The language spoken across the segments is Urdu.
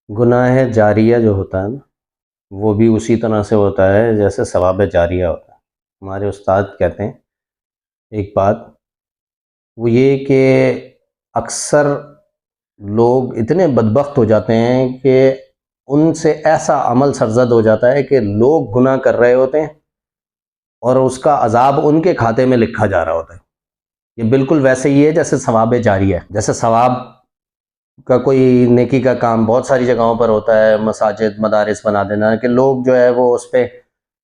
گناہ جاریہ جو ہوتا ہے نا، وہ بھی اسی طرح سے ہوتا ہے جیسے ثواب جاریہ ہوتا ہے۔ ہمارے استاد کہتے ہیں ایک بات، وہ یہ کہ اکثر لوگ اتنے بدبخت ہو جاتے ہیں کہ ان سے ایسا عمل سرزد ہو جاتا ہے کہ لوگ گناہ کر رہے ہوتے ہیں اور اس کا عذاب ان کے کھاتے میں لکھا جا رہا ہوتا ہے۔ یہ بالکل ویسے ہی ہے جیسے ثواب جاریہ ہے۔ جیسے ثواب کا کوئی نیکی کا کام بہت ساری جگہوں پر ہوتا ہے، مساجد مدارس بنا دینا، کہ لوگ جو ہے وہ اس پہ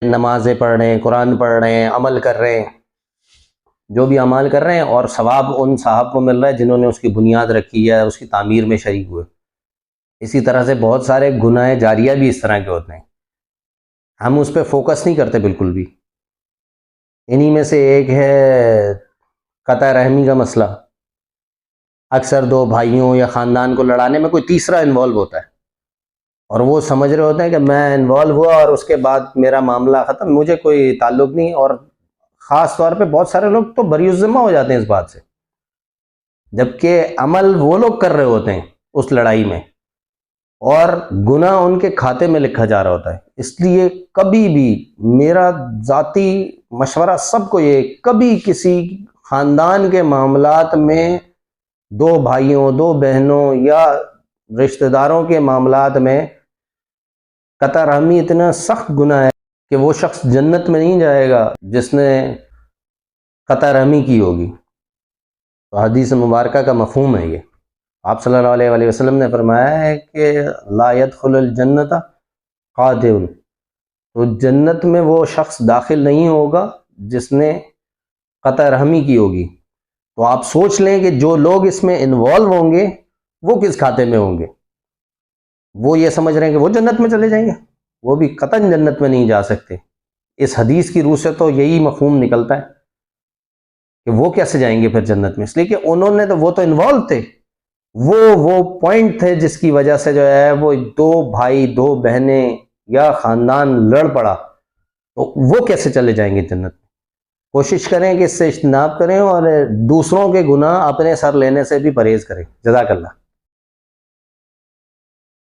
نمازیں پڑھ رہے ہیں، قرآن پڑھ رہے ہیں، عمل کر رہے ہیں، جو بھی اعمال کر رہے ہیں، اور ثواب ان صاحب کو مل رہا ہے جنہوں نے اس کی بنیاد رکھی ہے، اس کی تعمیر میں شریک ہوئے۔ اسی طرح سے بہت سارے گناہ جاریہ بھی اس طرح کے ہوتے ہیں، ہم اس پہ فوکس نہیں کرتے بالکل بھی۔ انہی میں سے ایک ہے قطع رحمی کا مسئلہ۔ اکثر دو بھائیوں یا خاندان کو لڑانے میں کوئی تیسرا انوالو ہوتا ہے، اور وہ سمجھ رہے ہوتے ہیں کہ میں انوالو ہوا اور اس کے بعد میرا معاملہ ختم، مجھے کوئی تعلق نہیں۔ اور خاص طور پہ بہت سارے لوگ تو بری الذمہ ہو جاتے ہیں اس بات سے، جبکہ عمل وہ لوگ کر رہے ہوتے ہیں اس لڑائی میں، اور گناہ ان کے کھاتے میں لکھا جا رہا ہوتا ہے۔ اس لیے کبھی بھی میرا ذاتی مشورہ سب کو یہ، کبھی کسی خاندان کے معاملات میں، دو بھائیوں، دو بہنوں یا رشتہ داروں کے معاملات میں قطع رحمی اتنا سخت گناہ ہے کہ وہ شخص جنت میں نہیں جائے گا جس نے قطع رحمی کی ہوگی۔ تو حدیث مبارکہ کا مفہوم ہے یہ۔ آپ صلی اللہ علیہ وسلم نے فرمایا ہے کہ لا يدخل الجنت قاطع، تو جنت میں وہ شخص داخل نہیں ہوگا جس نے قطع رحمی کی ہوگی۔ تو آپ سوچ لیں کہ جو لوگ اس میں انوالو ہوں گے وہ کس کھاتے میں ہوں گے۔ وہ یہ سمجھ رہے ہیں کہ وہ جنت میں چلے جائیں گے، وہ بھی قطعاً جنت میں نہیں جا سکتے۔ اس حدیث کی روح سے تو یہی مفہوم نکلتا ہے کہ وہ کیسے جائیں گے پھر جنت میں، اس لیے کہ انہوں نے تو، وہ تو انوالو تھے، وہ پوائنٹ تھے جس کی وجہ سے جو ہے وہ دو بھائی، دو بہنیں یا خاندان لڑ پڑا، تو وہ کیسے چلے جائیں گے جنت میں۔ کوشش کریں کہ اس سے اجتناب کریں اور دوسروں کے گناہ اپنے سر لینے سے بھی پرہیز کریں۔ جزاک اللہ۔